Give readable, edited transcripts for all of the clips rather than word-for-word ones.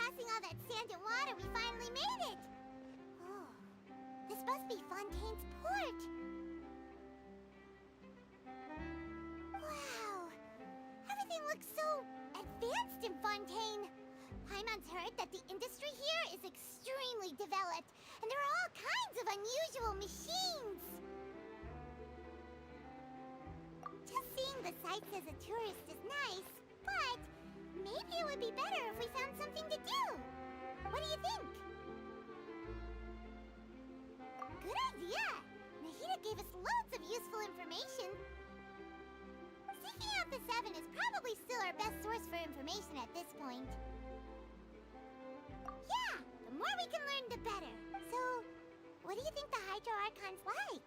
passing all that sand and water, we finally made it! Oh, this must be Fontaine's port! Wow! Everything looks so advanced in Fontaine! Paimon's heard that the industry here is extremely developed, and there are all kinds of unusual machines! Just seeing the sights as a tourist is nice, but maybe it would be better if we found something to do. What do you think? Good idea! Nahida gave us loads of useful information. Seeking out the Seven is probably still our best source for information at this point. Yeah, the more we can learn, the better. So, what do you think the Hydro Archon's like?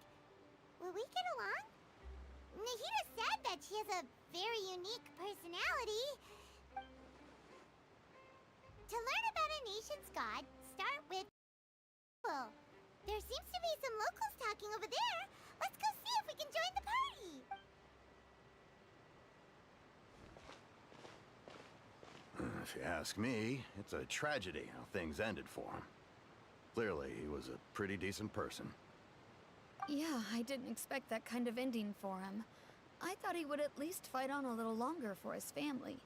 Will we get along? Nahida said that she has a very unique personality. To learn about a nation's god, start with... Well, there seems to be some locals talking over there. Let's go see if we can join the party. If you ask me, it's a tragedy how things ended for him. Clearly, he was a pretty decent person. Yeah, I didn't expect that kind of ending for him. I thought he would at least fight on a little longer for his family.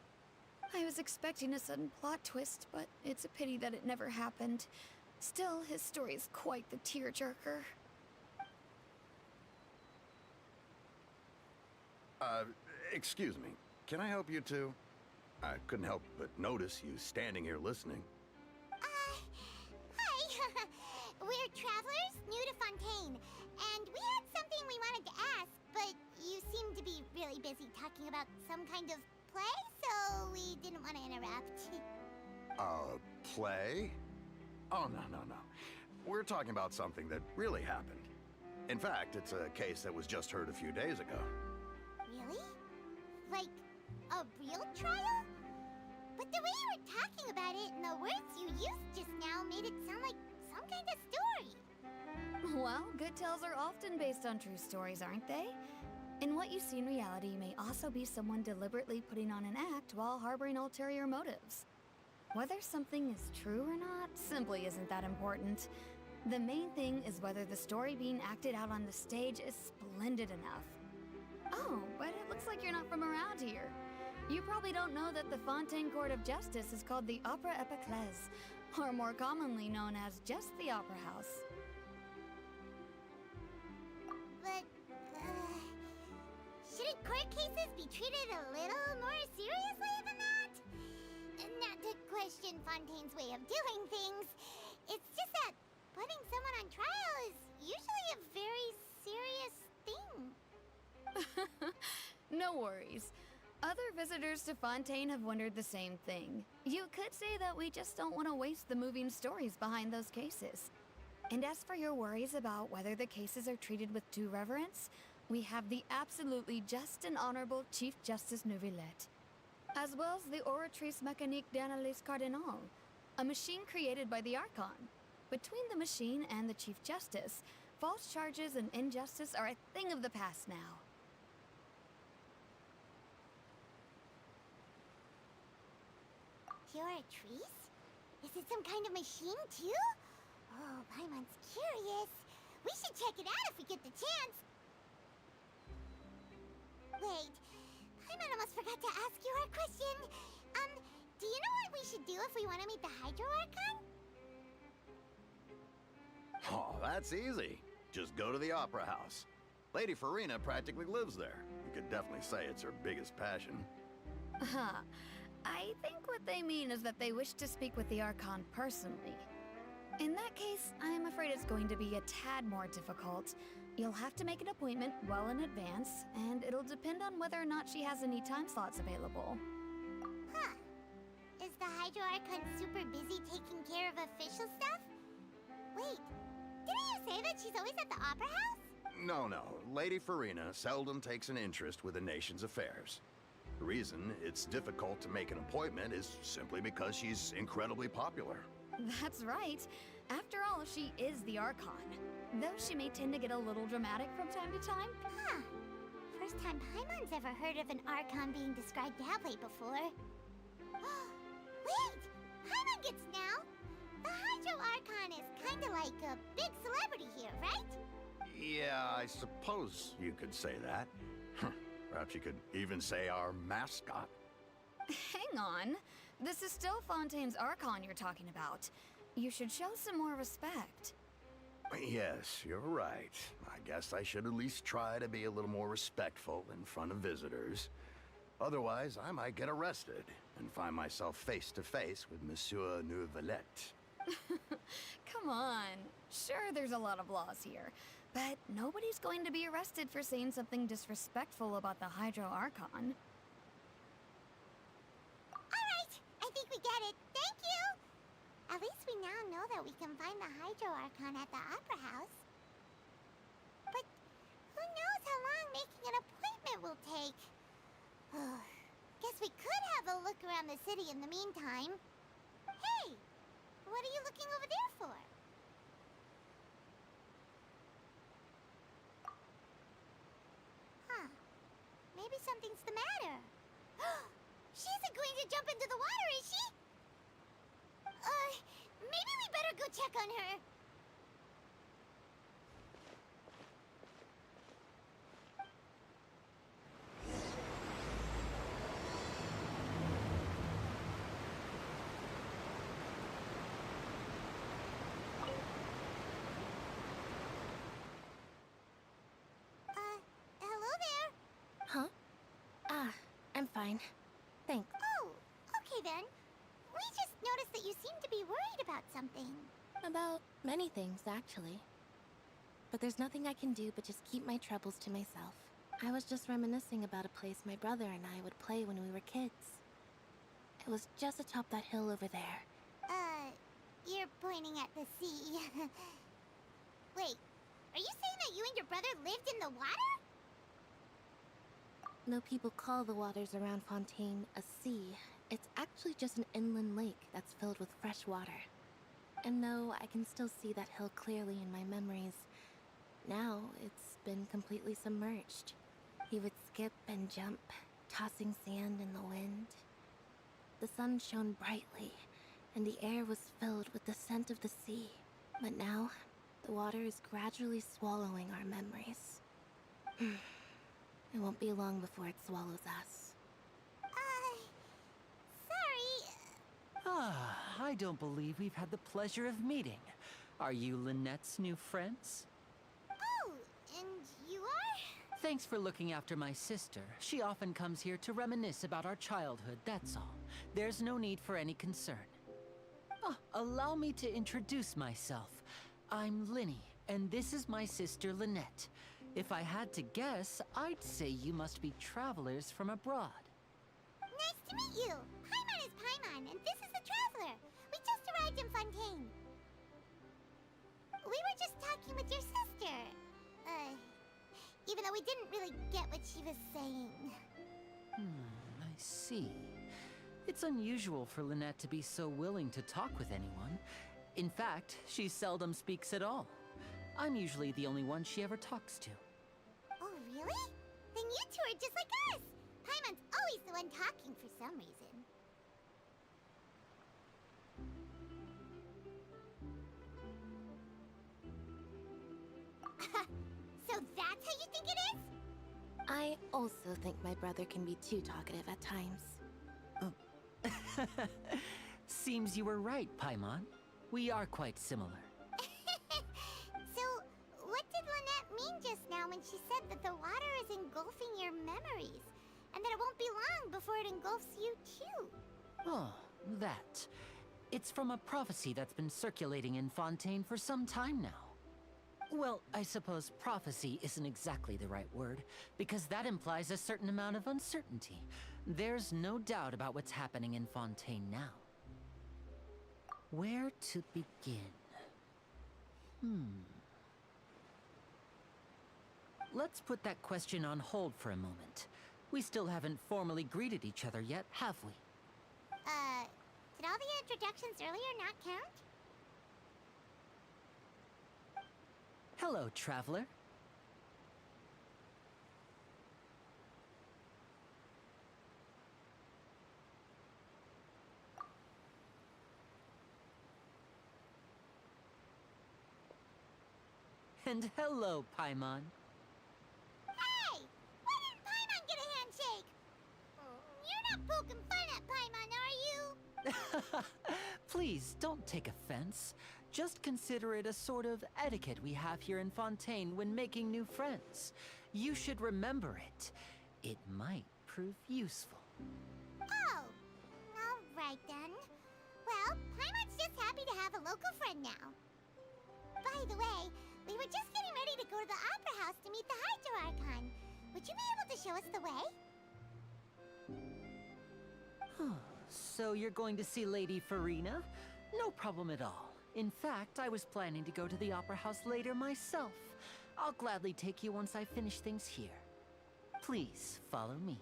I was expecting a sudden plot twist, but it's a pity that it never happened. Still, his story is quite the tearjerker. Excuse me. Can I help you two? I couldn't help but notice you standing here listening. Hi. We're travelers new to Fontaine, and we had something we wanted to ask, but you seem to be really busy talking about some kind of play, so we didn't want to interrupt. Play? Oh, no. We're talking about something that really happened. In fact, it's a case that was just heard a few days ago. Really? Like, a real trial? But the way you were talking about it and the words you used just now made it sound like some kind of story. Well, good tales are often based on true stories, aren't they? And what you see in reality may also be someone deliberately putting on an act while harboring ulterior motives. Whether something is true or not simply isn't that important. The main thing is whether the story being acted out on the stage is splendid enough. Oh, but it looks like you're not from around here. You probably don't know that the Fontaine Court of Justice is called the Opera Epiclese, or more commonly known as just the Opera House. But, shouldn't court cases be treated a little more seriously than that? Not to question Fontaine's way of doing things. It's just that putting someone on trial is usually a very serious thing. No worries. Other visitors to Fontaine have wondered the same thing. You could say that we just don't want to waste the moving stories behind those cases. And as for your worries about whether the cases are treated with due reverence, we have the absolutely just and honorable Chief Justice Neuvillette, as well as the Oratrice Mécanique d'Analyse Cardinal, a machine created by the Archon. Between the machine and the Chief Justice, false charges and injustice are a thing of the past now. Oratrice? Is it some kind of machine, too? Oh, Paimon's curious. We should check it out if we get the chance. Wait, Paimon almost forgot to ask you our question. Do you know what we should do if we want to meet the Hydro Archon? Oh, that's easy. Just go to the Opera House. Lady Farina practically lives there. You could definitely say it's her biggest passion. Huh. I think what they mean is that they wish to speak with the Archon personally. In that case, I am afraid it's going to be a tad more difficult. You'll have to make an appointment well in advance, and it'll depend on whether or not she has any time slots available. Huh. Is the Hydro Archon super busy taking care of official stuff? Wait, didn't you say that she's always at the Opera House? No. Lady Farina seldom takes an interest with the nation's affairs. The reason it's difficult to make an appointment is simply because she's incredibly popular. That's right. After all, she is the Archon. Though she may tend to get a little dramatic from time to time. Huh. First time Paimon's ever heard of an Archon being described that way before. Wait! Paimon gets now. The Hydro Archon is kinda like a big celebrity here, right? Yeah, I suppose you could say that. Perhaps you could even say our mascot. Hang on. This is still Fontaine's Archon you're talking about. You should show some more respect. Yes, you're right. I guess I should at least try to be a little more respectful in front of visitors. Otherwise, I might get arrested and find myself face to face with Monsieur Neuvillette. Come on. Sure, there's a lot of laws here, but nobody's going to be arrested for saying something disrespectful about the Hydro Archon. Alright, I think we get it. Thank you! At least we now know that we can find the Hydro Archon at the Opera House. But who knows how long making an appointment will take? Guess we could have a look around the city in the meantime. Hey! What are you looking over there for? Huh. Maybe something's the matter. She isn't going to jump into the water, is she? Maybe we better go check on her. Hello there. Huh? I'm fine. Thanks. Oh, okay then. We just noticed that you seem to be worried about something. About many things, actually. But there's nothing I can do but just keep my troubles to myself. I was just reminiscing about a place my brother and I would play when we were kids. It was just atop that hill over there. You're pointing at the sea. Wait, are you saying that you and your brother lived in the water? Though people call the waters around Fontaine a sea, it's actually just an inland lake that's filled with fresh water. And though I can still see that hill clearly in my memories, now it's been completely submerged. He would skip and jump, tossing sand in the wind. The sun shone brightly, and the air was filled with the scent of the sea. But now, the water is gradually swallowing our memories. It won't be long before it swallows us. Sorry. I don't believe we've had the pleasure of meeting. Are you Lynette's new friends? Oh, and you are? Thanks for looking after my sister. She often comes here to reminisce about our childhood, that's all. There's no need for any concern. Allow me to introduce myself. I'm Linny, and this is my sister Lynette. If I had to guess, I'd say you must be travelers from abroad. Nice to meet you. Paimon is Paimon, and this is the Traveler. We just arrived in Fontaine. We were just talking with your sister. Even though we didn't really get what she was saying. I see. It's unusual for Lynette to be so willing to talk with anyone. In fact, she seldom speaks at all. I'm usually the only one she ever talks to. Oh, really? Then you two are just like us. Paimon's always the one talking for some reason. So that's how you think it is? I also think my brother can be too talkative at times. Seems you were right, Paimon. We are quite similar. So, what did Lynette mean just now when she said that the water is engulfing your memories? And that it won't be long before it engulfs you too? Oh, that. It's from a prophecy that's been circulating in Fontaine for some time now. Well, I suppose prophecy isn't exactly the right word, because that implies a certain amount of uncertainty. There's no doubt about what's happening in Fontaine now. Where to begin? Let's put that question on hold for a moment. We still haven't formally greeted each other yet, have we? Did all the introductions earlier not count? Hello, traveler. And hello, Paimon. Hey! Why didn't Paimon get a handshake? You're not poking fun at Paimon, are you? Please, don't take offense. Just consider it a sort of etiquette we have here in Fontaine when making new friends. You should remember it. It might prove useful. Oh, all right then. Well, Paimon's just happy to have a local friend now. By the way, we were just getting ready to go to the Opera House to meet the Hydro Archon. Would you be able to show us the way? So you're going to see Lady Farina? No problem at all. In fact, I was planning to go to the Opera House later myself. I'll gladly take you once I finish things here. Please, follow me.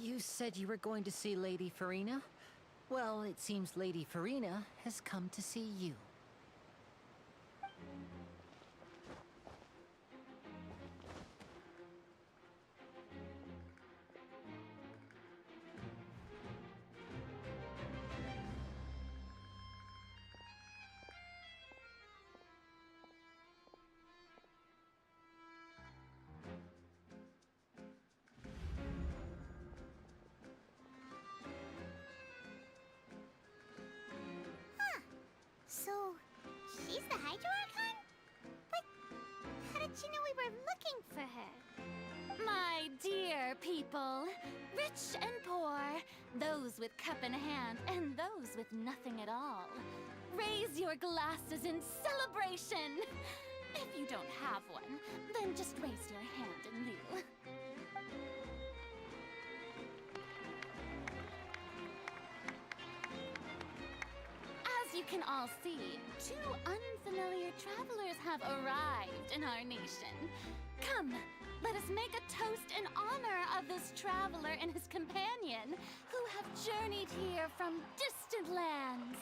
You said you were going to see Lady Farina? Well, it seems Lady Farina has come to see you. So, she's the Hydro Archon? But how did she know we were looking for her? My dear people, rich and poor, those with cup in hand and those with nothing at all, raise your glasses in celebration! If you don't have one, then just raise your hand in lieu. As you can all see, two unfamiliar travelers have arrived in our nation. Come, let us make a toast in honor of this traveler and his companion who have journeyed here from distant lands.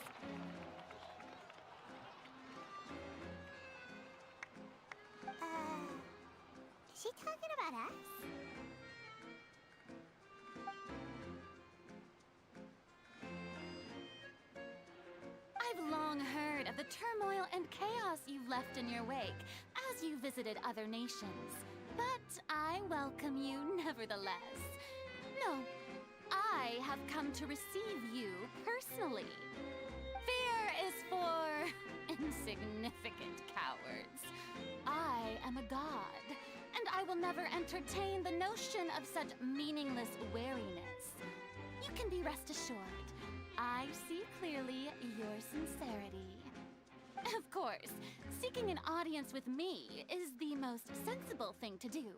Is she talking about us? I've long heard of the turmoil and chaos you've left in your wake as you visited other nations. But I welcome you nevertheless. No, I have come to receive you personally. Fear is for insignificant cowards. I am a god, and I will never entertain the notion of such meaningless wariness. You can be rest assured. I see clearly your sincerity. Of course, seeking an audience with me is the most sensible thing to do.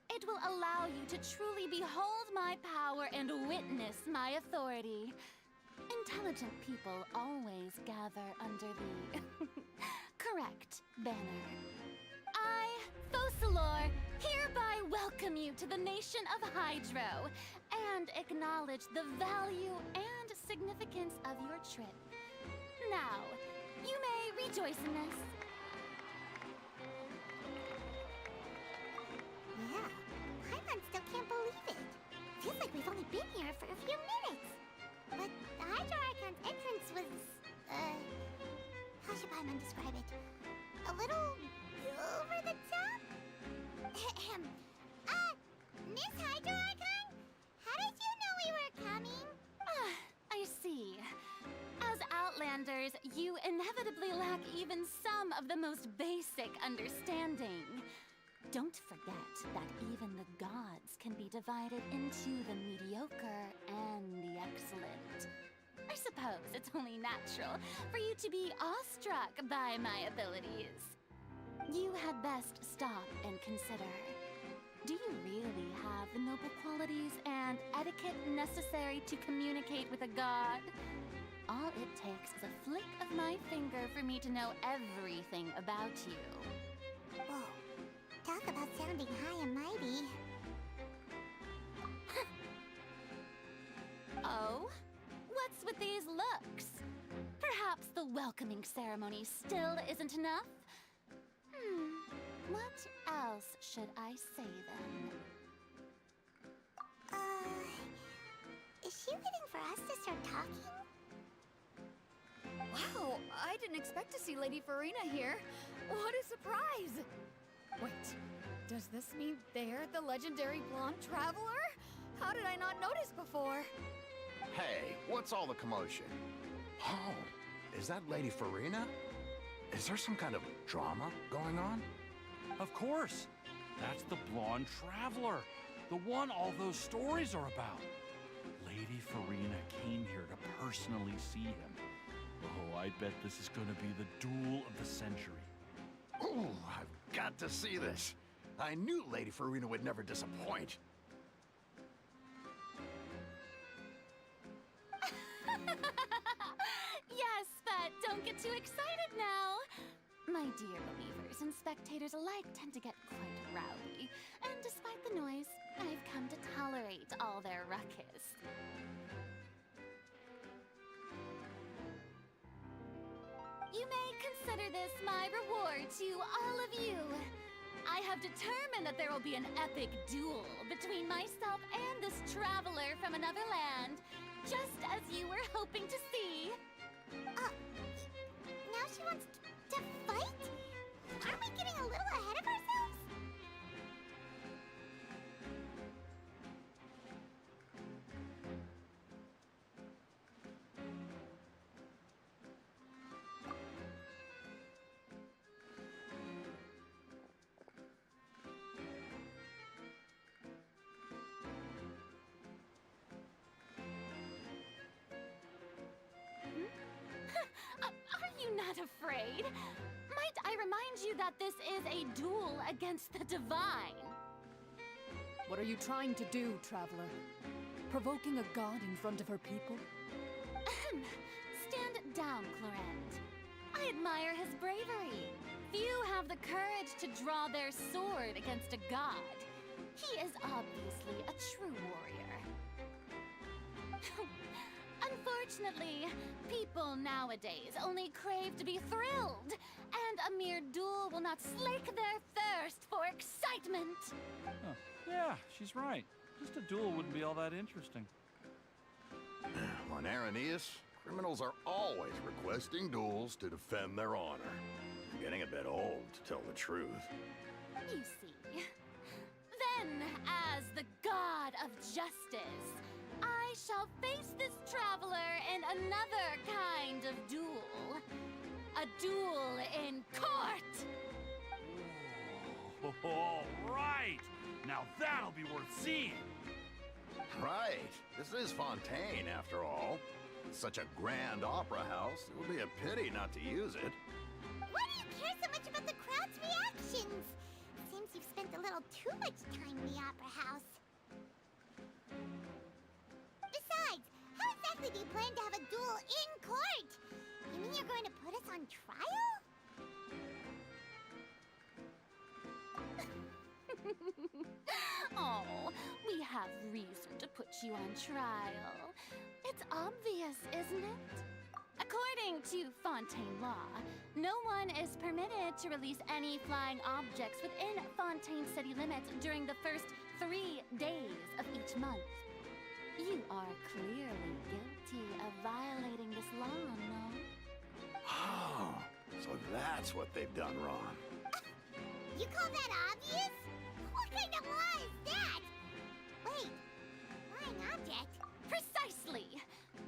It will allow you to truly behold my power and witness my authority. Intelligent people always gather under the correct banner. I, Focalor, hereby welcome you to the nation of Hydro and acknowledge the value and significance of your trip. Now, you may rejoice in this. Yeah, Paimon still can't believe it. Feels like we've only been here for a few minutes. But the Hydro Archon's entrance was, how should Paimon describe it? A little over the top? Miss Hydro Archon? How did you know we were coming? I see. As Outlanders, you inevitably lack even some of the most basic understanding. Don't forget that even the gods can be divided into the mediocre and the excellent. I suppose it's only natural for you to be awestruck by my abilities. You had best stop and consider. Do you really have the noble qualities and etiquette necessary to communicate with a god? all it takes is a flick of my finger for me to know everything about you. Whoa. Talk about sounding high and mighty. Oh? What's with these looks? Perhaps the welcoming ceremony still isn't enough? What else should I say then? Is she waiting for us to start talking? Wow, I didn't expect to see Lady Farina here. What a surprise! Wait, does this mean they're the legendary blonde traveler? How did I not notice before? Hey, what's all the commotion? Oh, is that Lady Farina? Is there some kind of drama going on? Of course. That's the blonde traveler. The one all those stories are about. Lady Farina came here to personally see him. Oh, I bet this is gonna be the duel of the century. Ooh, I've got to see this. I knew Lady Farina would never disappoint. Yes, but don't get too excited now. My dear believers and spectators alike tend to get quite rowdy, and despite the noise, I've come to tolerate all their ruckus. You may consider this my reward to all of you. I have determined that there will be an epic duel between myself and this traveler from another land, just as you were hoping to see. Now she wants to fight? Aren't we getting a little ahead of ourselves? Are you not afraid? Might I remind you that this is a duel against the divine? What are you trying to do, traveler? Provoking a god in front of her people? Ahem. Stand down, Clorend. I admire his bravery. Few have the courage to draw their sword against a god. He is obviously a true warrior. Unfortunately, people nowadays only crave to be thrilled, and a mere duel will not slake their thirst for excitement. Huh. Yeah, she's right. Just a duel wouldn't be all that interesting. On Araneus, criminals are always requesting duels to defend their honor. I'm getting a bit old, to tell the truth. You see. Then, as the god of justice, I shall face this traveler in another kind of duel. A duel in court! Oh, all right! Now that'll be worth seeing! Right. This is Fontaine, after all. It's such a grand opera house, it would be a pity not to use it. Why do you care so much about the crowd's reactions? Seems you've spent a little too much time in the opera house. Besides, how exactly do you plan to have a duel in court? You mean you're going to put us on trial? Oh, we have reason to put you on trial. It's obvious, isn't it? According to Fontaine law, no one is permitted to release any flying objects within Fontaine city limits during the first 3 days of each month. You are clearly guilty of violating this law, no? Oh, so that's what they've done wrong. You call that obvious? What kind of law is that? Wait, flying object? Precisely!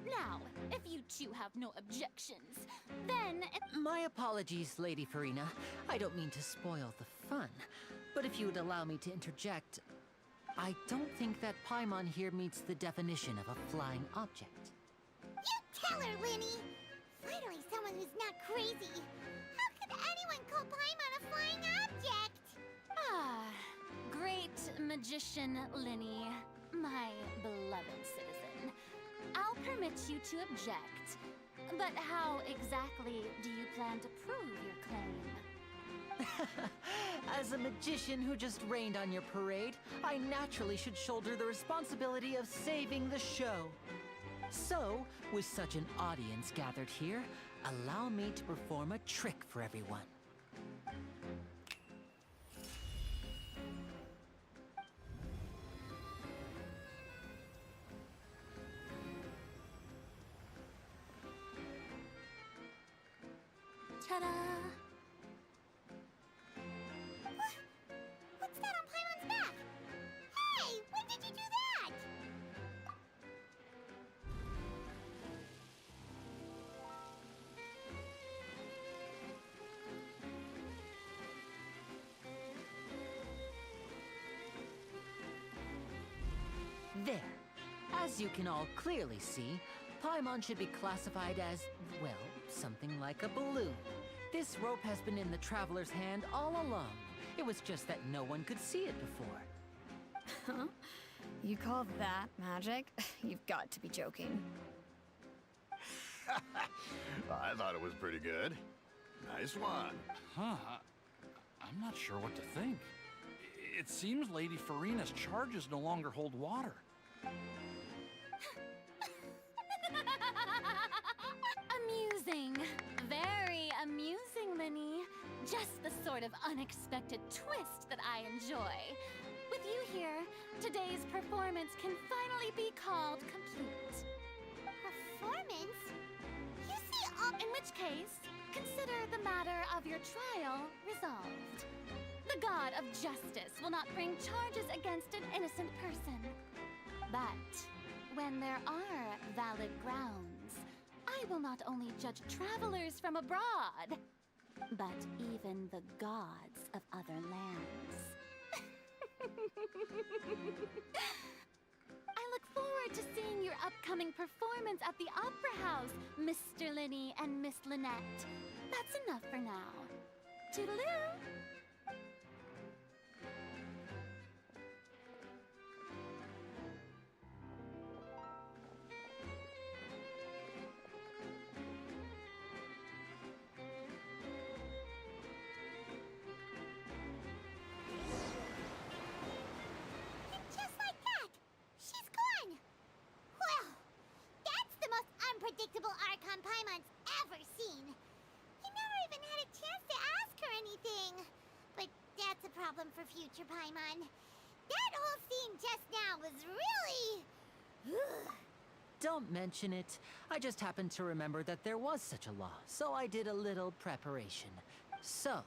Now, if you two have no objections, then... My apologies, Lady Farina. I don't mean to spoil the fun. But if you would allow me to interject, I don't think that Paimon here meets the definition of a flying object. You tell her, Linny! Finally someone who's not crazy. How could anyone call Paimon a flying object? Ah, great magician Linny, my beloved citizen. I'll permit you to object, But how exactly do you plan to prove your claim? As a magician who just rained on your parade, I naturally should shoulder the responsibility of saving the show. So, with such an audience gathered here, allow me to perform a trick for everyone. Ta-da! What's that on Paimon's back? Hey, when did you do that? There. As you can all clearly see, Paimon should be classified as, well, something like a balloon. This rope has been in the traveler's hand all along. It was just that no one could see it before. Huh? You call that magic? You've got to be joking. I thought it was pretty good. Nice one. Huh. I'm not sure what to think. It seems Lady Farina's charges no longer hold water. Amusing. Very amusing, Linny. Just the sort of unexpected twist that I enjoy. With you here, today's performance can finally be called complete. Performance? You see all... In which case, consider the matter of your trial resolved. The god of justice will not bring charges against an innocent person. But when there are valid grounds, I will not only judge travelers from abroad, but even the gods of other lands. I look forward to seeing your upcoming performance at the Opera House, Mr. Linny and Miss Lynette. That's enough for now. Toodaloo! And just like that, she's gone. Well, that's the most unpredictable Archon Paimon's ever seen. He never even had a chance to ask her anything. But that's a problem for future Paimon. That whole scene just now was really... Don't mention it. I just happened to remember that there was such a law, so I did a little preparation. So,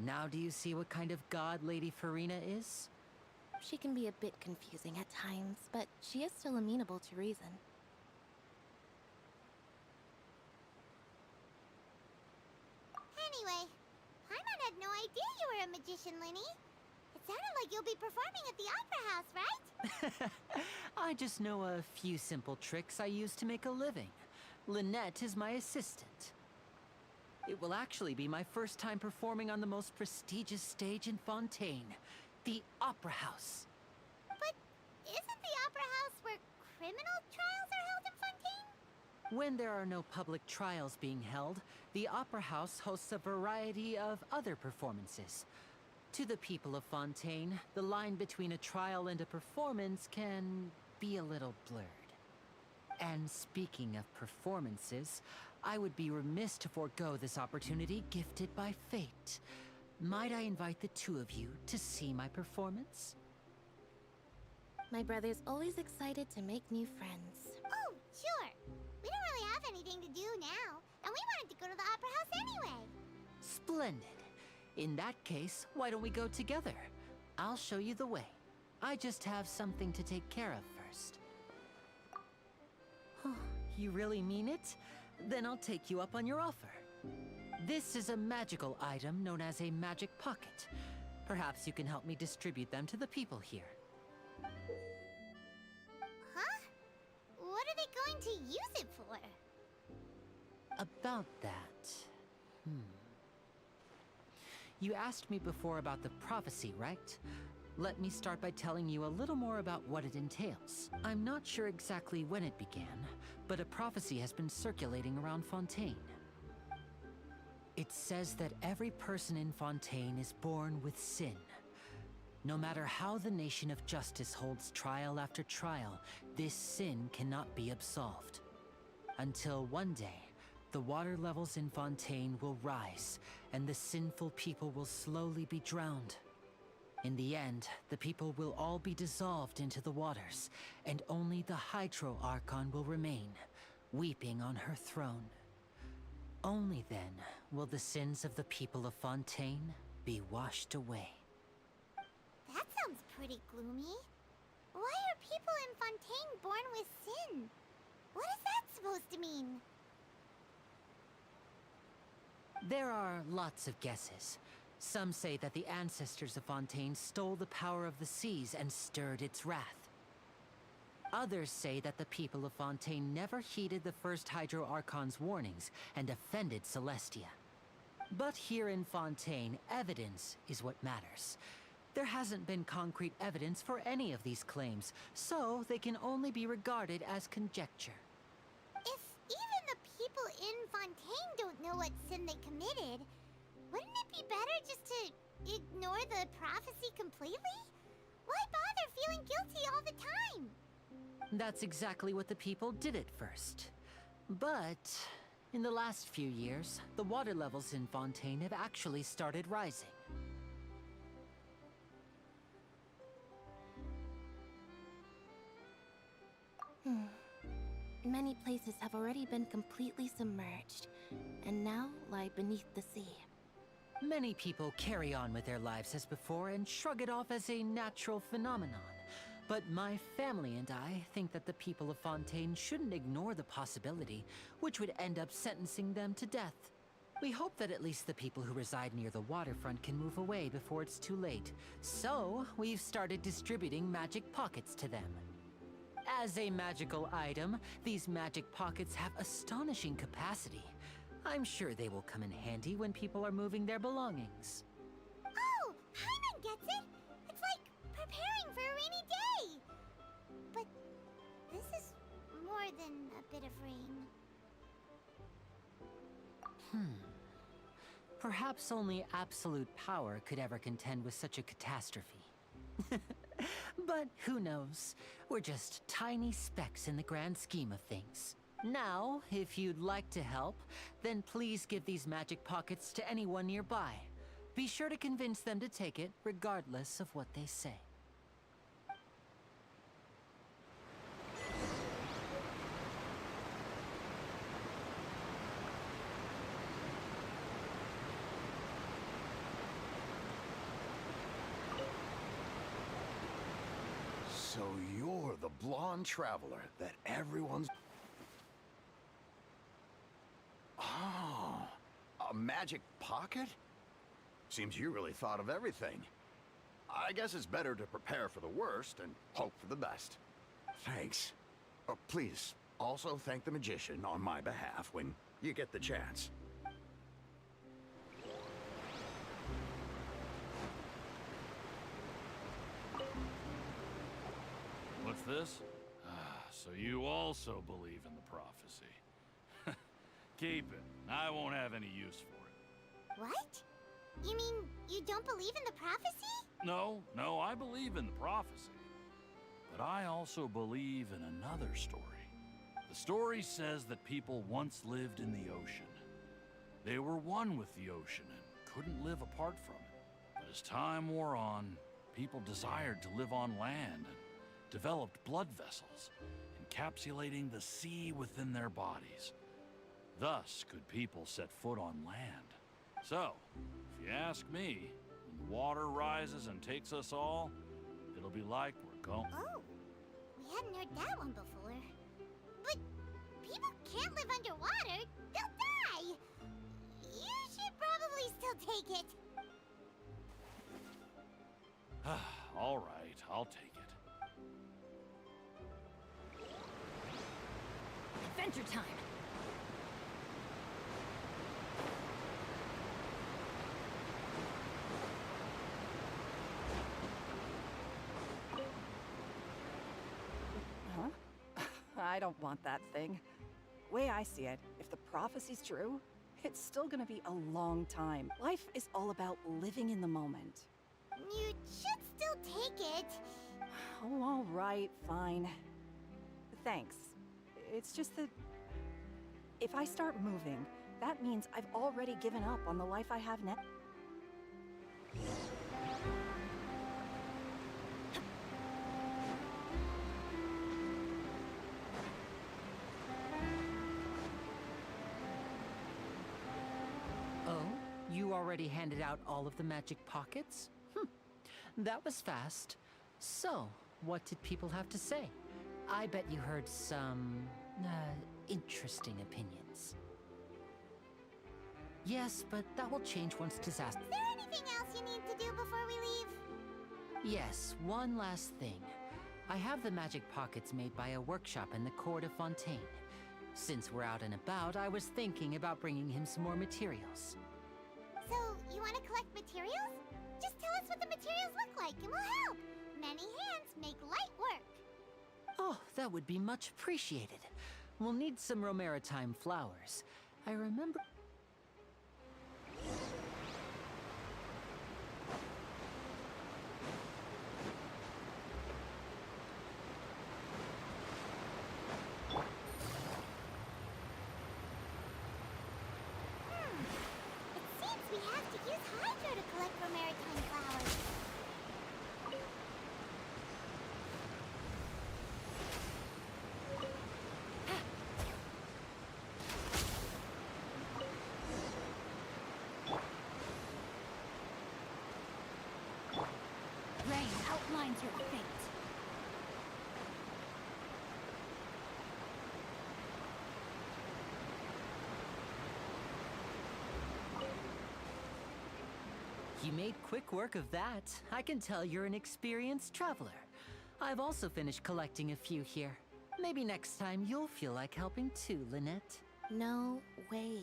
now do you see what kind of god Lady Farina is? She can be a bit confusing at times, but she is still amenable to reason. Anyway, Paimon had no idea you were a magician, Linny. It sounded like you'll be performing at the Opera House, right? I just know a few simple tricks I use to make a living. Lynette is my assistant. It will actually be my first time performing on the most prestigious stage in Fontaine, the Opera House. But isn't the Opera House where criminal trials are held in Fontaine? When there are no public trials being held, the Opera House hosts a variety of other performances. To the people of Fontaine, the line between a trial and a performance can be a little blurred. And speaking of performances, I would be remiss to forego this opportunity gifted by fate. Might I invite the two of you to see my performance? My brother's always excited to make new friends. Oh, sure. We don't really have anything to do now, and we wanted to go to the Opera House anyway. Splendid. In that case, why don't we go together? I'll show you the way. I just have something to take care of first. You really mean it? Then I'll take you up on your offer. This is a magical item known as a magic pocket. Perhaps you can help me distribute them to the people here. Huh? What are they going to use it for? About that... You asked me before about the prophecy, right? let me start by telling you a little more about what it entails. I'm not sure exactly when it began, but a prophecy has been circulating around Fontaine. It says that every person in Fontaine is born with sin. No matter how the Nation of Justice holds trial after trial, this sin cannot be absolved. Until one day, the water levels in Fontaine will rise, and the sinful people will slowly be drowned. In the end, the people will all be dissolved into the waters, and only the Hydro Archon will remain, weeping on her throne. Only then will the sins of the people of Fontaine be washed away. That sounds pretty gloomy. Why are people in Fontaine born with sin? What is that supposed to mean? There are lots of guesses. Some say that the ancestors of Fontaine stole the power of the seas and stirred its wrath. Others say that the people of Fontaine never heeded the first Hydro Archon's warnings and offended Celestia. But here in Fontaine, evidence is what matters. There hasn't been concrete evidence for any of these claims, so they can only be regarded as conjecture. If even the people in Fontaine don't know what sin they committed, wouldn't it be better just to ignore the prophecy completely? Why bother feeling guilty all the time? That's exactly what the people did at first. But in the last few years, the water levels in Fontaine have actually started rising. Many places have already been completely submerged, and now lie beneath the sea. Many people carry on with their lives as before and shrug it off as a natural phenomenon. But my family and I think that the people of Fontaine shouldn't ignore the possibility, which would end up sentencing them to death. We hope that at least the people who reside near the waterfront can move away before it's too late. So, we've started distributing magic pockets to them. As a magical item, these magic pockets have astonishing capacity. I'm sure they will come in handy when people are moving their belongings. Oh, Paimon gets it! It's like preparing for a rainy day! But this is more than a bit of rain. Perhaps only absolute power could ever contend with such a catastrophe. But who knows? We're just tiny specks in the grand scheme of things. Now, if you'd like to help, then please give these magic pockets to anyone nearby. Be sure to convince them to take it, regardless of what they say. So you're the blonde traveler that everyone's... Oh, a magic pocket? Seems you really thought of everything. I guess it's better to prepare for the worst and hope for the best. Thanks. Please, also thank the magician on my behalf when you get the chance. What's this? So you also believe in the prophecy. Keep it. I won't have any use for it. What? You mean you don't believe in the prophecy? No, I believe in the prophecy. But I also believe in another story. The story says that people once lived in the ocean. They were one with the ocean and couldn't live apart from it. But as time wore on, people desired to live on land and developed blood vessels, encapsulating the sea within their bodies. Thus could people set foot on land. So, if you ask me, when the water rises and takes us all, it'll be like we're going... Oh, we hadn't heard that one before. But people can't live underwater. They'll die. You should probably still take it. All right, I'll take it. Adventure time! I don't want that thing. Way I see it, if the prophecy's true, it's still gonna be a long time. Life is all about living in the moment. You should still take it. Oh, all right, fine. Thanks. It's just that if I start moving, that means I've already given up on the life I have now. Oh, you already handed out all of the magic pockets? That was fast. So, what did people have to say? I bet you heard some, interesting opinions. Yes, but that will change once disaster... Is there anything else you need to do before we leave? Yes, one last thing. I have the magic pockets made by a workshop in the court of Fontaine. Since we're out and about, I was thinking about bringing him some more materials. So, you want to collect materials? Just tell us what the materials look like and we'll help. Many hands make light work. Oh, that would be much appreciated. We'll need some romaritime flowers. I remember... It seems we have to use Hydro to collect romaritime flowers. Rain outlines your fate. You made quick work of that. I can tell you're an experienced traveler. I've also finished collecting a few here. Maybe next time you'll feel like helping too, Lynette. No way.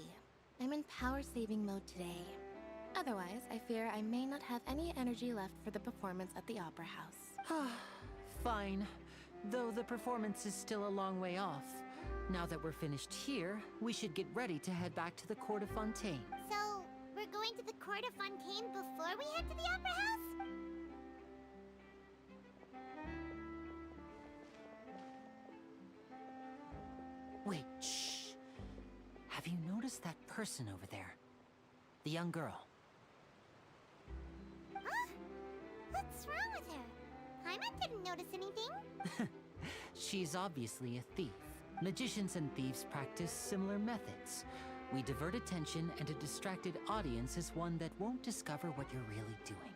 I'm in power-saving mode today. Otherwise, I fear I may not have any energy left for the performance at the Opera House. Fine. Though the performance is still a long way off. Now that we're finished here, we should get ready to head back to the court of Fontaine. So, we're going to the court of Fontaine before we head to the Opera House? Wait, shh. Have you noticed that person over there? The young girl. Huh? What's wrong with her? Paimon didn't notice anything. She's obviously a thief. Magicians and thieves practice similar methods. We divert attention, and a distracted audience is one that won't discover what you're really doing.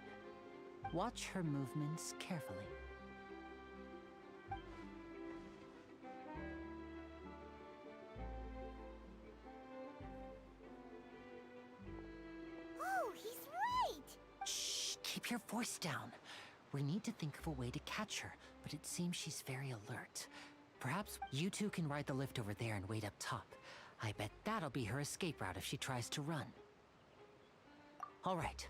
Watch her movements carefully. Oh, he's right! Shh! Keep your voice down. We need to think of a way to catch her, but it seems she's very alert. Perhaps you two can ride the lift over there and wait up top. I bet that'll be her escape route if she tries to run. All right.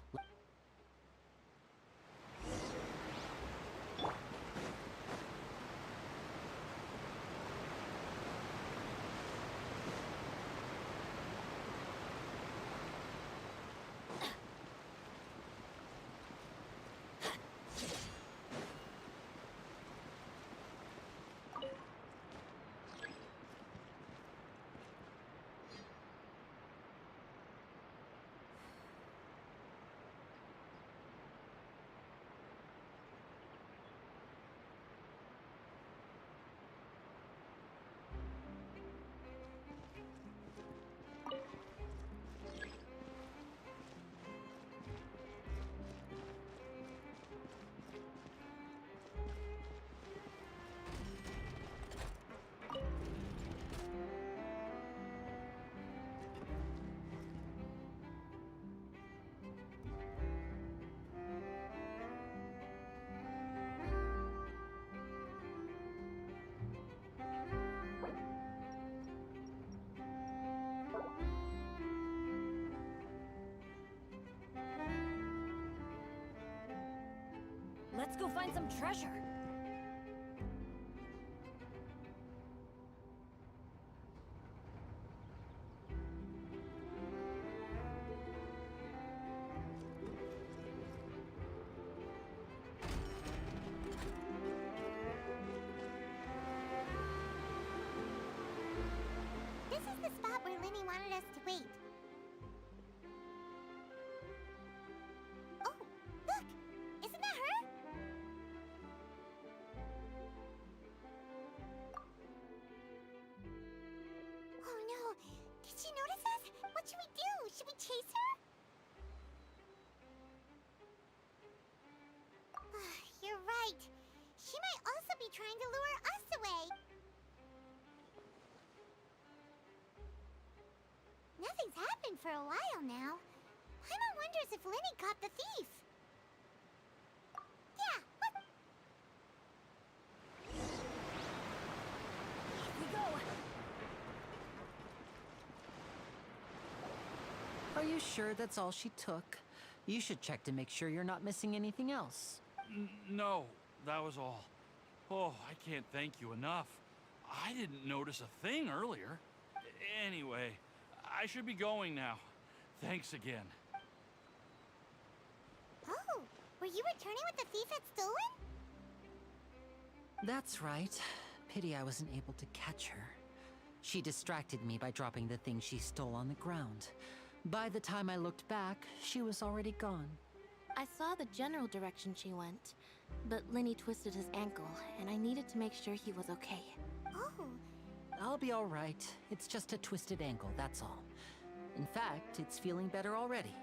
Let's go find some treasure. Linny wanted us to wait. Oh, look! Isn't that her? Oh no! Did she notice us? What should we do? Should we chase her? You're right. She might also be trying to lure us away. Nothing's happened for a while now. Paimon wonders if Linny caught the thief. Yeah, what? Here we go. Are you sure that's all she took? You should check to make sure you're not missing anything else. No, that was all. Oh, I can't thank you enough. I didn't notice a thing earlier. Anyway, I should be going now. Thanks again. Oh, were you returning what the thief had stolen? That's right. Pity I wasn't able to catch her. She distracted me by dropping the thing she stole on the ground. By the time I looked back, she was already gone. I saw the general direction she went, but Linny twisted his ankle, and I needed to make sure he was okay. Oh, I'll be all right. It's just a twisted ankle, that's all. In fact, it's feeling better already.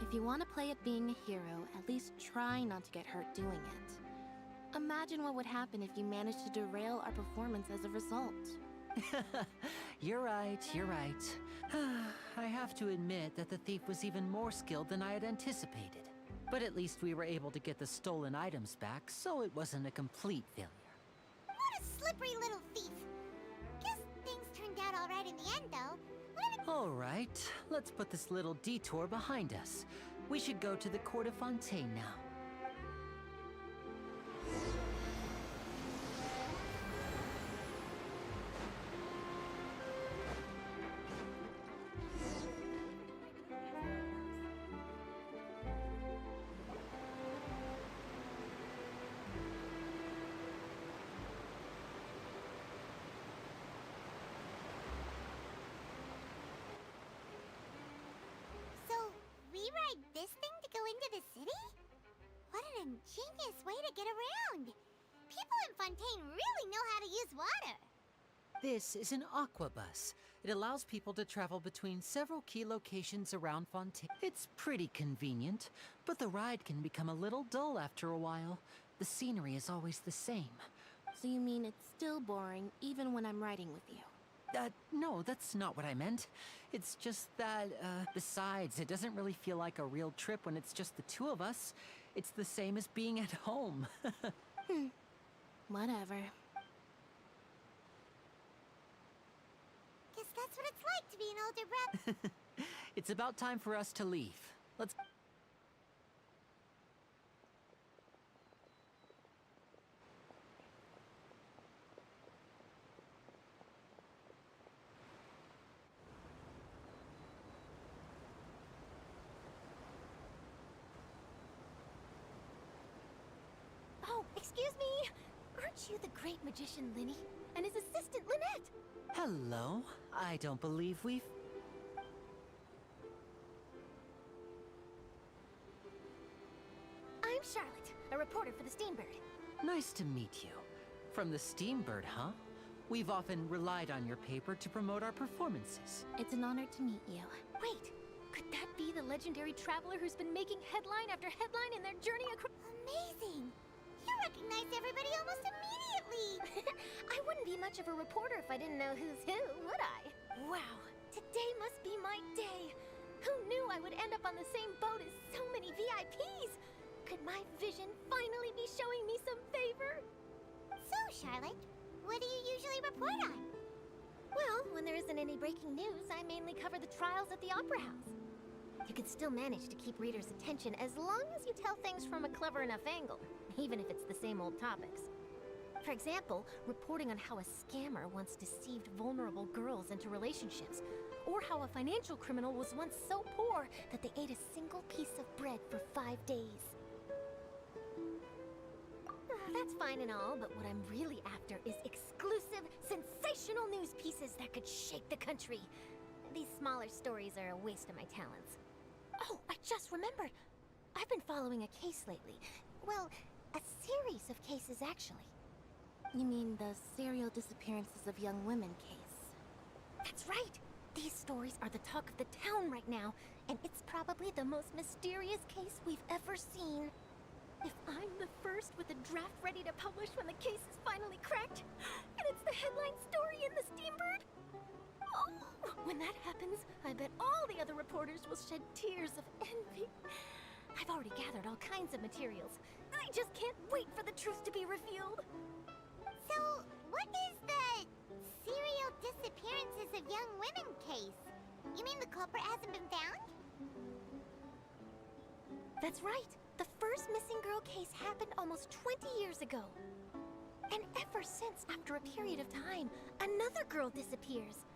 If you want to play at being a hero, at least try not to get hurt doing it. Imagine what would happen if you managed to derail our performance as a result. You're right, you're right. I have to admit that the thief was even more skilled than I had anticipated. But at least we were able to get the stolen items back, so it wasn't a complete failure. what a slippery little thief. Guess things turned out all right in the end, though. All right, let's put this little detour behind us. We should go to the court of Fontaine now. So, we ride this thing to go into the city? What an ingenious way to get around. People in Fontaine really know how to use water. This is an aquabus. It allows people to travel between several key locations around Fontaine. It's pretty convenient, but the ride can become a little dull after a while. The scenery is always the same. So you mean it's still boring even when I'm riding with you? No, that's not what I meant. It's just that, besides, it doesn't really feel like a real trip when it's just the two of us. It's the same as being at home. Whatever. Guess that's what it's like to be an older brother. It's about time for us to leave. Let's... Oh, excuse me! Aren't you the great magician Linny? And his assistant Lynette? Hello. I don't believe we've... I'm Charlotte, a reporter for the Steambird. Nice to meet you. From the Steambird, huh? We've often relied on your paper to promote our performances. It's an honor to meet you. Wait, could that be the legendary traveler who's been making headline after headline in their journey across... Amazing! You recognized everybody almost immediately! I wouldn't be much of a reporter if I didn't know who's who, would I? Wow, today must be my day. Who knew I would end up on the same boat as so many VIPs? Could my vision finally be showing me some favor? So, Charlotte, what do you usually report on? Well, when there isn't any breaking news, I mainly cover the trials at the Opera House. You can still manage to keep readers' attention as long as you tell things from a clever enough angle, even if it's the same old topics. For example, reporting on how a scammer once deceived vulnerable girls into relationships, or how a financial criminal was once so poor that they ate a single piece of bread for 5 days. That's fine and all, but what I'm really after is exclusive, sensational news pieces that could shake the country. These smaller stories are a waste of my talents. Oh, I just remembered. I've been following a case lately. Well, a series of cases, actually. You mean the serial disappearances of young women case? That's right! These stories are the talk of the town right now, and it's probably the most mysterious case we've ever seen. If I'm the first with a draft ready to publish when the case is finally cracked, and it's the headline story in the Steambird, oh, when that happens, I bet all the other reporters will shed tears of envy. I've already gathered all kinds of materials. I just can't wait for the truth to be revealed. So, what is the serial disappearances of young women case? You mean the culprit hasn't been found? That's right. The first missing girl case happened almost 20 years ago. And ever since, after a period of time, another girl disappears.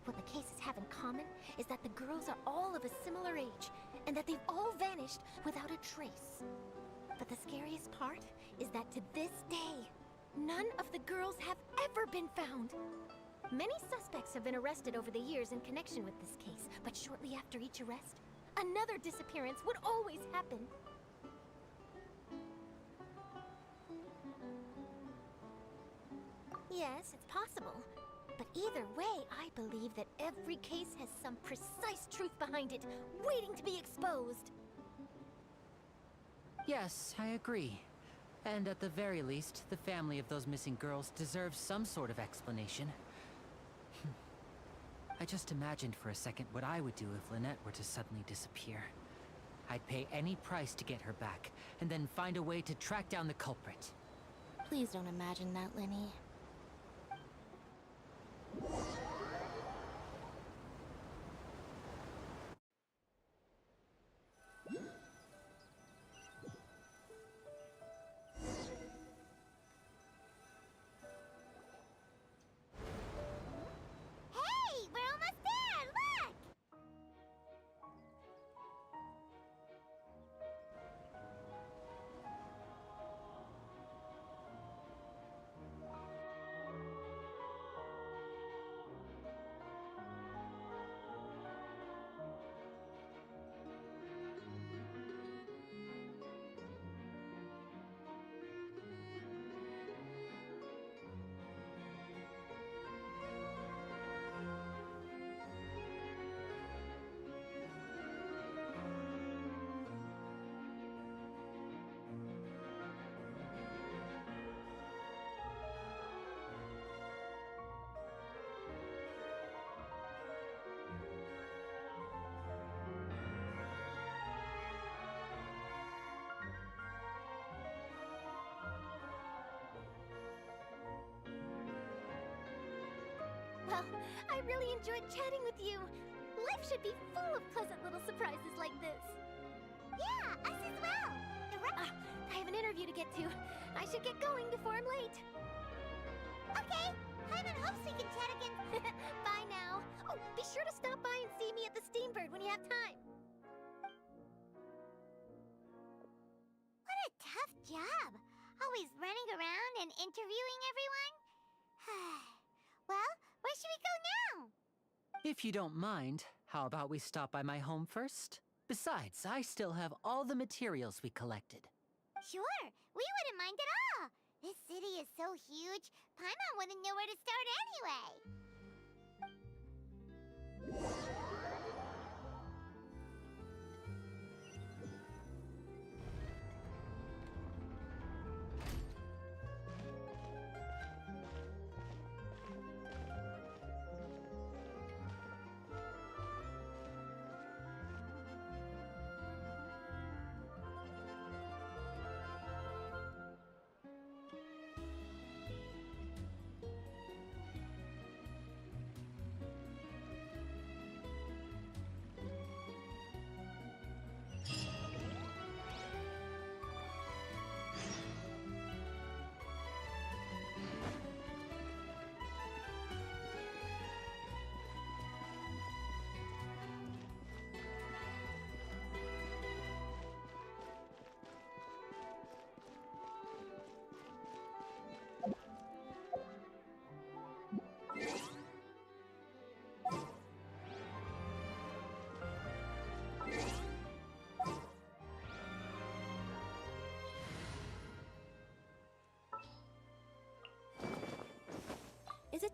What the cases have in common is that the girls are all of a similar age, and that they've all vanished without a trace. But the scariest part is that to this day, none of the girls have ever been found. Many suspects have been arrested over the years in connection with this case, but shortly after each arrest, another disappearance would always happen. Yes, it's possible. But either way, I believe that every case has some precise truth behind it, waiting to be exposed. Yes, I agree. And at the very least, the family of those missing girls deserves some sort of explanation. I just imagined for a second what I would do if Lynette were to suddenly disappear. I'd pay any price to get her back, and then find a way to track down the culprit. Please don't imagine that, Lenny. Hey, we're almost there! Look! Well, I really enjoyed chatting with you. Life should be full of pleasant little surprises like this. Yeah, us as well. I have an interview to get to. I should get going before I'm late. Okay, Hyman hopes we can chat again. Bye now. Oh, be sure to stop by and see me at the Steambird when you have time. What a tough job. Always running around and interviewing everyone. Well, where should we go now? If you don't mind, how about we stop by my home first? Besides, I still have all the materials we collected. Sure, we wouldn't mind at all. This city is so huge, Paimon wouldn't know where to start anyway.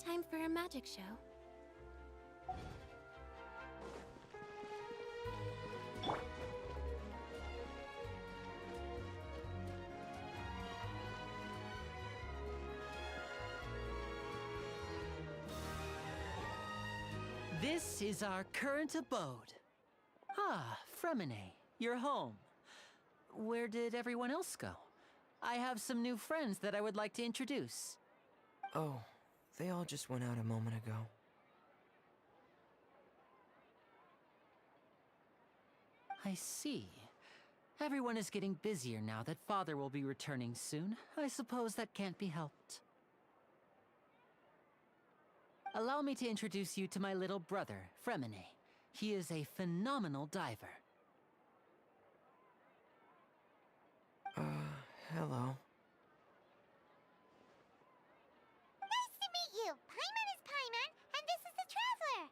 time for a magic show. This is our current abode. Ah, Fremine, you're home. Where did everyone else go? I have some new friends that I would like to introduce. Oh, they all just went out a moment ago. I see. Everyone is getting busier now that Father will be returning soon. I suppose that can't be helped. Allow me to introduce you to my little brother, Fremine. He is a phenomenal diver. Hello. Nice to meet you! Paimon is Paimon, and this is the Traveler!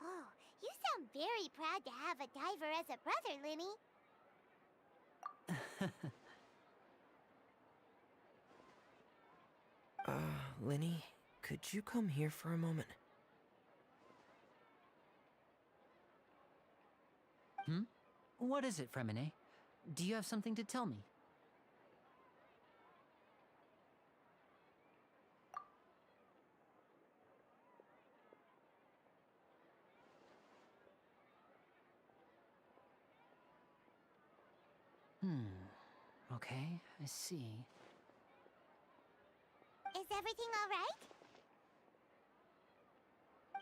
Oh, you sound very proud to have a diver as a brother, Linny. Linny, could you come here for a moment? What is it, Fremine? Do you have something to tell me? Okay, I see. Is everything all right?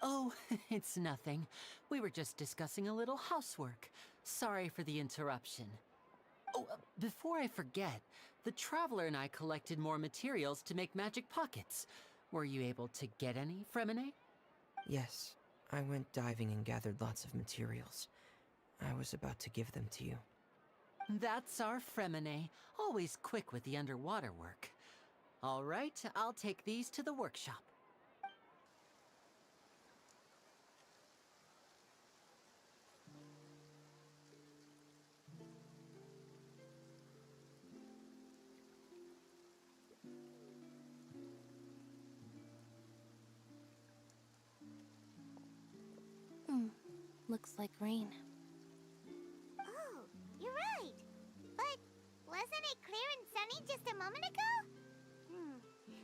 Oh, it's nothing. We were just discussing a little housework. Sorry for the interruption. Oh, before I forget, the Traveler and I collected more materials to make magic pockets. Were you able to get any, Fremine? Yes, I went diving and gathered lots of materials. I was about to give them to you. That's our Fremine, always quick with the underwater work. All right, I'll take these to the workshop. Looks like rain. Oh, you're right. But wasn't it clear and sunny just a moment ago?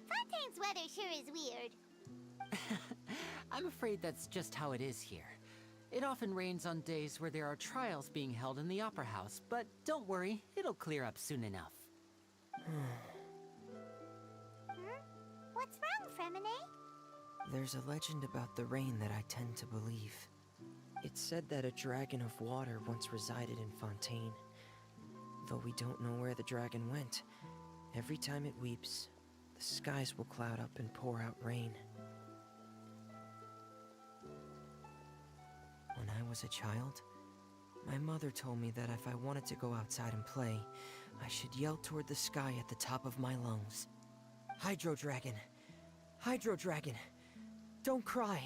Fontaine's weather sure is weird. I'm afraid that's just how it is here. It often rains on days where there are trials being held in the Opera House, but don't worry, it'll clear up soon enough. What's wrong, Fremine? There's a legend about the rain that I tend to believe. It's said that a dragon of water once resided in Fontaine. Though we don't know where the dragon went, every time it weeps, the skies will cloud up and pour out rain. When I was a child, my mother told me that if I wanted to go outside and play, I should yell toward the sky at the top of my lungs. Hydro Dragon! Hydro Dragon! Don't cry!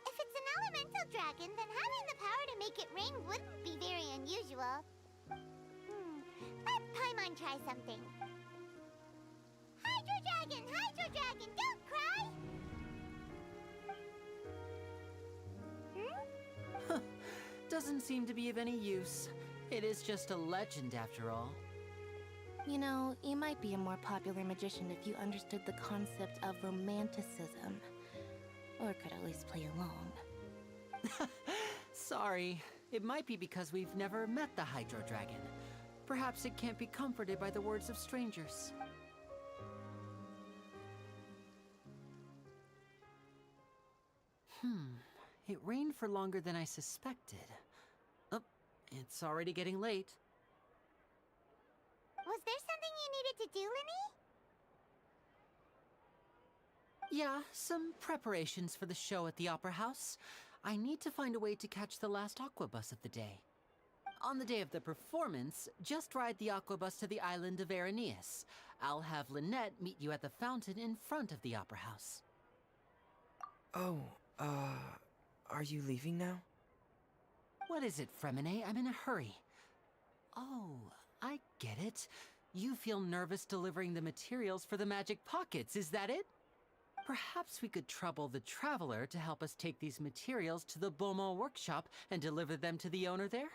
If it's an elemental dragon, then having the power to make it rain wouldn't be very unusual. Let Paimon try something. Hydro Dragon, don't cry! Doesn't seem to be of any use. It is just a legend after all. You know, you might be a more popular magician if you understood the concept of romanticism. Or could at least play along. Sorry. It might be because we've never met the Hydro Dragon. Perhaps it can't be comforted by the words of strangers. It rained for longer than I suspected. Oh, it's already getting late. Was there something you needed to do, Linny? Yeah, some preparations for the show at the Opera House. I need to find a way to catch the last aqua bus of the day. On the day of the performance, just ride the aqua bus to the island of Aeneas. I'll have Lynette meet you at the fountain in front of the Opera House. Oh, are you leaving now? What is it, Fremine? I'm in a hurry. Oh, I get it. You feel nervous delivering the materials for the magic pockets, is that it? Perhaps we could trouble the Traveler to help us take these materials to the Beaumont workshop and deliver them to the owner there?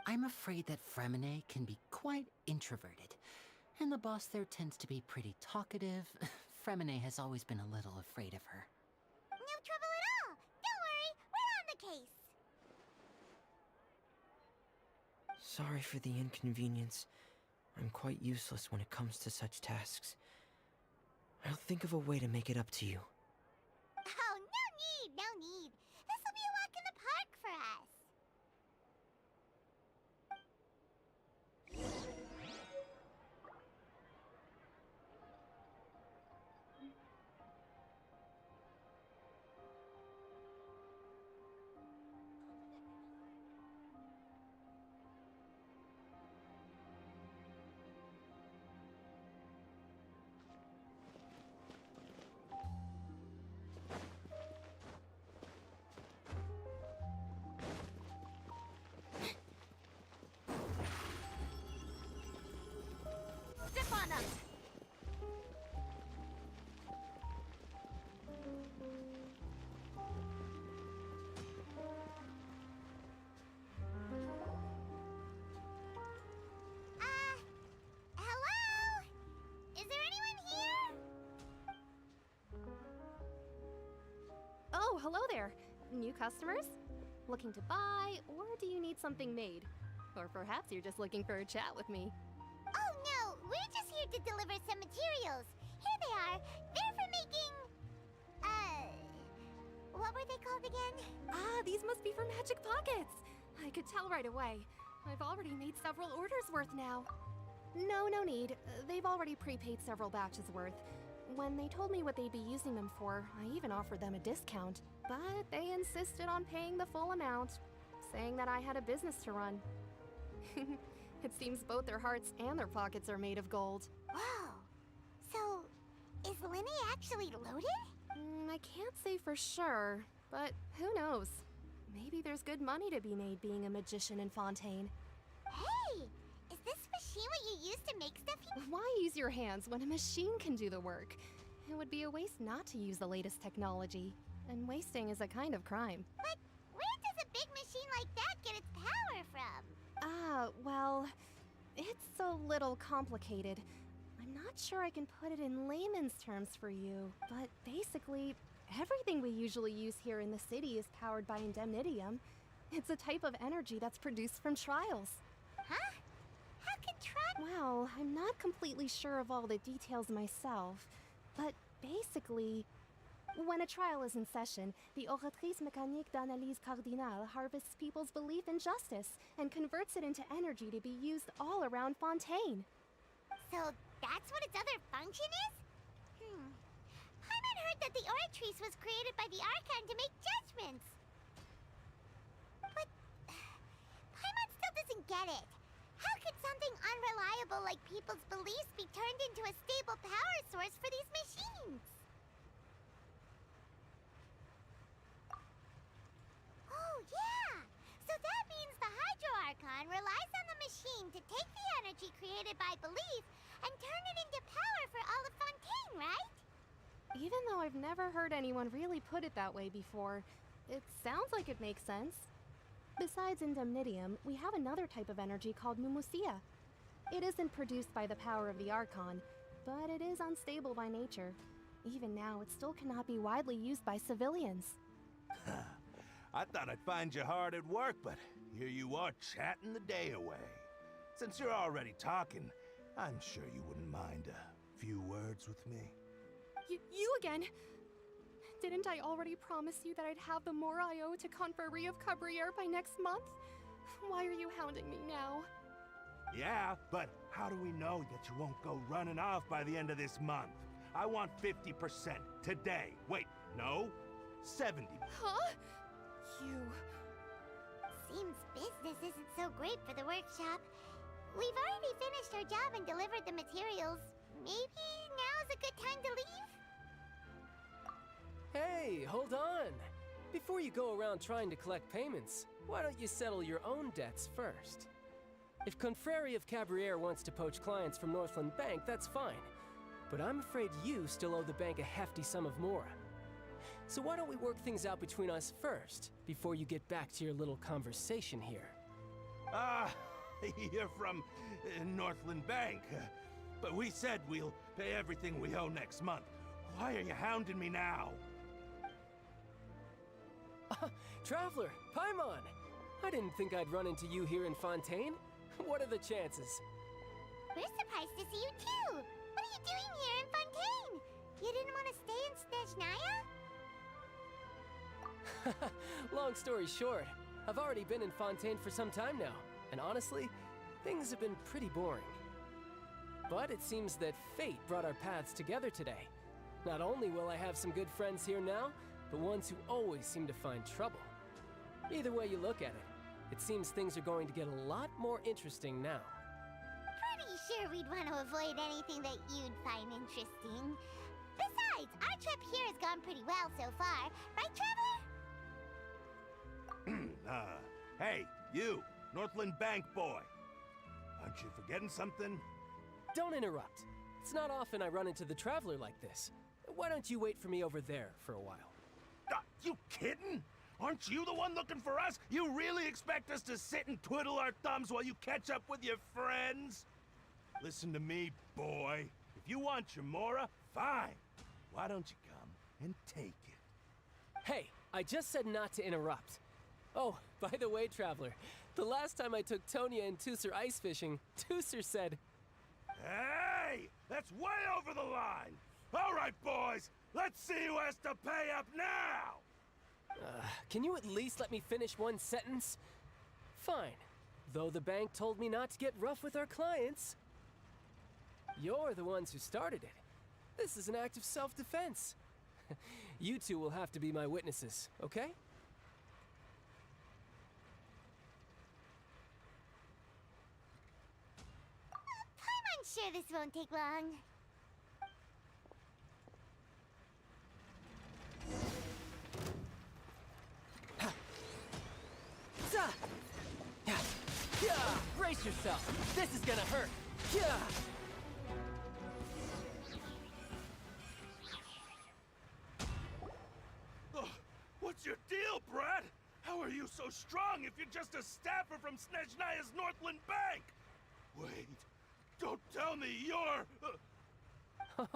I'm afraid that Fremine can be quite introverted, and the boss there tends to be pretty talkative. Fremine has always been a little afraid of her. No trouble at all. Don't worry, we're on the case. Sorry for the inconvenience. I'm quite useless when it comes to such tasks. I'll think of a way to make it up to you. Oh, no need, no need. This'll be a walk in the park for us. Step on up! Hello? Is there anyone here? Oh, hello there. New customers? Looking to buy, or do you need something made? Or perhaps you're just looking for a chat with me. Oh no, we're just here to deliver some materials. Here they are. They're for making... what were they called again? Ah, these must be for Magic Pockets. I could tell right away. I've already made several orders worth now. No need. They've already prepaid several batches worth. When they told me what they'd be using them for, I even offered them a discount. But they insisted on paying the full amount, saying that I had a business to run. It seems both their hearts and their pockets are made of gold. Whoa. So, is Linny actually loaded? I can't say for sure, but who knows? Maybe there's good money to be made being a magician in Fontaine. Hey! Is this machine what you use to make stuff here? Why use your hands when a machine can do the work? It would be a waste not to use the latest technology. And wasting is a kind of crime. But where does a big machine like that get its power from? Well, it's a little complicated. I'm not sure I can put it in layman's terms for you, but basically, everything we usually use here in the city is powered by indemnitium. It's a type of energy that's produced from trials. Huh? How can Well, I'm not completely sure of all the details myself, but basically, when a trial is in session, the Oratrice Mécanique d'Analyse Cardinale harvests people's belief in justice and converts it into energy to be used all around Fontaine. So that's what its other function is? Paimon heard that the Oratrice was created by the Archon to make judgments. But Paimon still doesn't get it. How could something unreliable like people's beliefs be turned into a stable power source for these machines? Oh, yeah! So that means the Hydro Archon relies on the machine to take the energy created by belief and turn it into power for all of Fontaine, right? Even though I've never heard anyone really put it that way before, it sounds like it makes sense. Besides indemnitium, we have another type of energy called mumusia. It isn't produced by the power of the Archon, but it is unstable by nature. Even now, it still cannot be widely used by civilians. I thought I'd find you hard at work, but here you are chatting the day away. Since you're already talking, I'm sure you wouldn't mind a few words with me. You again? Didn't I already promise you that I'd have the more I owe to Confrérie of Cabriere by next month? Why are you hounding me now? Yeah, but how do we know that you won't go running off by the end of this month? I want 50% today. Wait, no, 70. Huh? You... Seems business isn't so great for the workshop. We've already finished our job and delivered the materials. Maybe now's a good time to leave? Hey, hold on! Before you go around trying to collect payments, why don't you settle your own debts first? If Confrérie of Cabriere wants to poach clients from Northland Bank, that's fine. But I'm afraid you still owe the bank a hefty sum of mora. So why don't we work things out between us first, before you get back to your little conversation here? You're from Northland Bank. But we said we'll pay everything we owe next month. Why are you hounding me now? Traveler, Paimon! I didn't think I'd run into you here in Fontaine. What are the chances? We're surprised to see you too! What are you doing here in Fontaine? You didn't want to stay in Snezhnaya? Long story short, I've already been in Fontaine for some time now, and honestly, things have been pretty boring. But it seems that fate brought our paths together today. Not only will I have some good friends here now, but ones who always seem to find trouble. Either way you look at it, it seems things are going to get a lot more interesting now. Pretty sure we'd want to avoid anything that you'd find interesting. Besides, our trip here has gone pretty well so far. Right, Traveler? Hey, you, Northland Bank boy. Aren't you forgetting something? Don't interrupt. It's not often I run into the Traveler like this. Why don't you wait for me over there for a while? You kidding? Aren't you the one looking for us? You really expect us to sit and twiddle our thumbs while you catch up with your friends? Listen to me, boy. If you want your mora, fine. Why don't you come and take it? Hey, I just said not to interrupt. Oh, by the way, Traveler, the last time I took Tonya and Tusser ice fishing, Tusser said... Hey! That's way over the line! All right, boys, let's see who has to pay up now! Can you at least let me finish one sentence? Fine. Though the bank told me not to get rough with our clients. You're the ones who started it. This is an act of self-defense. You two will have to be my witnesses, okay? I'm sure this won't take long. Brace yourself! This is gonna hurt! What's your deal, Brad? How are you so strong if you're just a staffer from Snezhnaya's Northland Bank? Wait, don't tell me you're...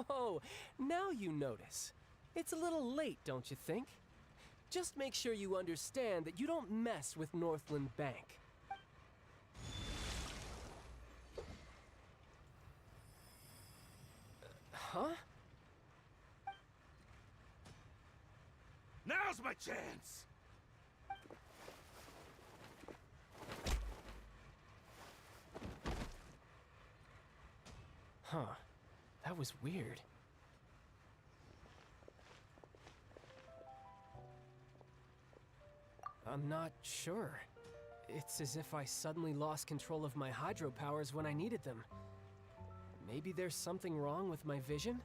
Oh, now you notice. It's a little late, don't you think? Just make sure you understand that you don't mess with Northland Bank. Huh? Now's my chance! Huh. That was weird. I'm not sure. It's as if I suddenly lost control of my hydro powers when I needed them. Maybe there's something wrong with my vision?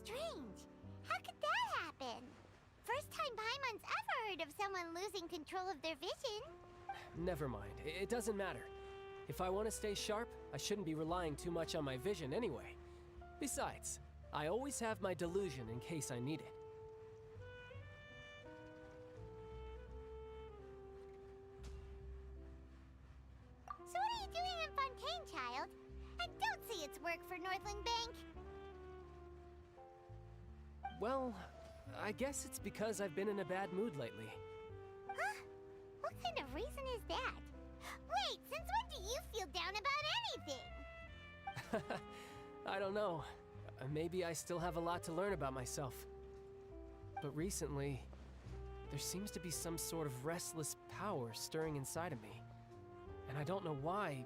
Strange. How could that happen? First time Paimon's ever heard of someone losing control of their vision. Never mind. It doesn't matter. If I want to stay sharp, I shouldn't be relying too much on my vision anyway. Besides, I always have my delusion in case I need it. So what are you doing in Fontaine, child? I don't see its work for Northland Bank. Well, I guess it's because I've been in a bad mood lately. Huh? What kind of reason is that? Wait, since when do you feel down about anything? I don't know. Maybe I still have a lot to learn about myself. But recently, there seems to be some sort of restless power stirring inside of me. And I don't know why,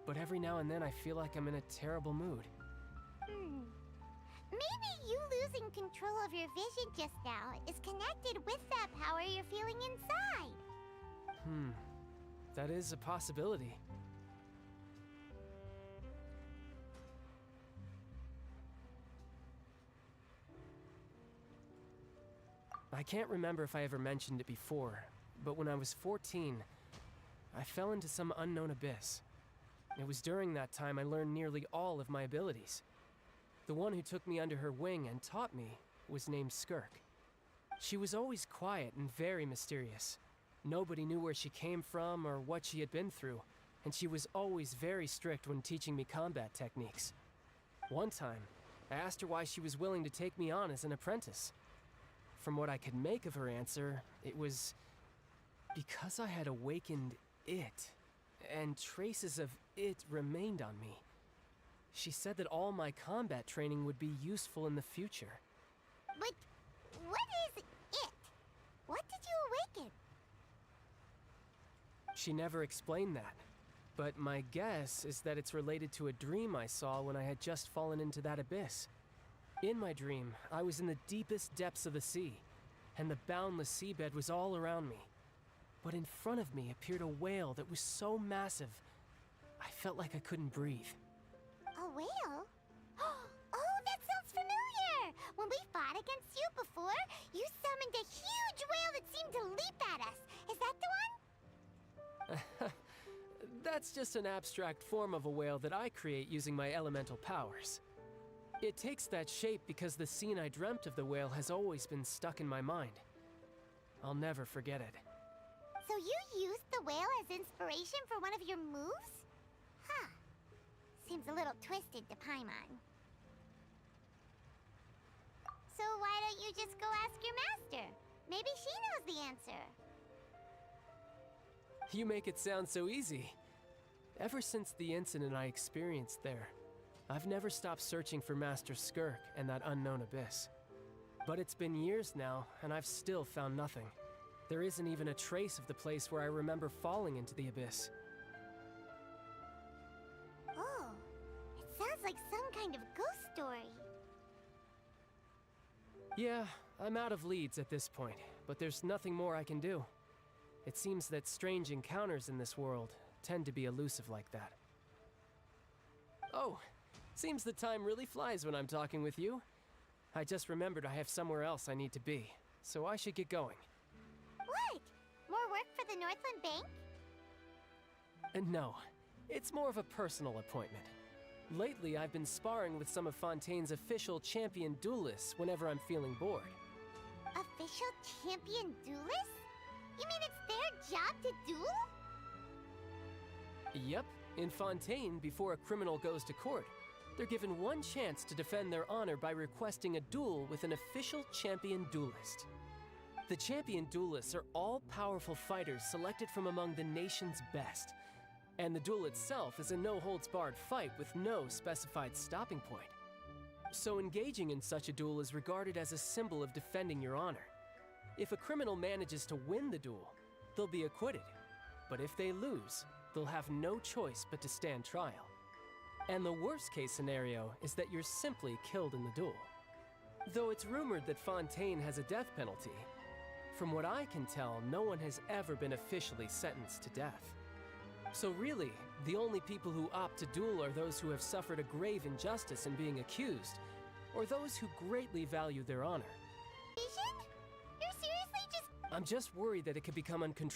but every now and then I feel like I'm in a terrible mood. Maybe you losing control of your vision just now is connected with that power you're feeling inside. That is a possibility. I can't remember if I ever mentioned it before, but when I was 14, I fell into some unknown abyss. It was during that time I learned nearly all of my abilities. The one who took me under her wing and taught me was named Skirk. She was always quiet and very mysterious. Nobody knew where she came from or what she had been through, and she was always very strict when teaching me combat techniques. One time, I asked her why she was willing to take me on as an apprentice. From what I could make of her answer, it was because I had awakened it, and traces of it remained on me. She said that all my combat training would be useful in the future. But what is it? What did you awaken? She never explained that, but my guess is that it's related to a dream I saw when I had just fallen into that abyss. In my dream, I was in the deepest depths of the sea, and the boundless seabed was all around me. But in front of me appeared a whale that was so massive, I felt like I couldn't breathe. A whale? Oh, that sounds familiar! When we fought against you before, you summoned a huge whale that seemed to leap at us. Is that the one? That's just an abstract form of a whale that I create using my elemental powers. It takes that shape because the scene I dreamt of the whale has always been stuck in my mind. I'll never forget it. So you used the whale as inspiration for one of your moves? Huh. Seems a little twisted to Paimon. So why don't you just go ask your master? Maybe she knows the answer. You make it sound so easy. Ever since the incident I experienced there, I've never stopped searching for Master Skirk and that unknown abyss. But it's been years now, and I've still found nothing. There isn't even a trace of the place where I remember falling into the abyss. Oh, it sounds like some kind of ghost story. Yeah, I'm out of leads at this point, but there's nothing more I can do. It seems that strange encounters in this world tend to be elusive like that. Oh, seems the time really flies when I'm talking with you. I just remembered I have somewhere else I need to be, so I should get going. What? More work for the Northland Bank? No, it's more of a personal appointment. Lately, I've been sparring with some of Fontaine's official champion duelists whenever I'm feeling bored. Official champion duelists? You mean it's their job to duel? Yep, in Fontaine, before a criminal goes to court, they're given one chance to defend their honor by requesting a duel with an official champion duelist. The champion duelists are all-powerful fighters selected from among the nation's best. And the duel itself is a no-holds-barred fight with no specified stopping point. So engaging in such a duel is regarded as a symbol of defending your honor. If a criminal manages to win the duel, they'll be acquitted. But if they lose, they'll have no choice but to stand trial. And the worst-case scenario is that you're simply killed in the duel. Though it's rumored that Fontaine has a death penalty, from what I can tell, no one has ever been officially sentenced to death. So really, the only people who opt to duel are those who have suffered a grave injustice in being accused, or those who greatly value their honor. Vision? You're seriously just... I'm just worried that it could become uncontrollable.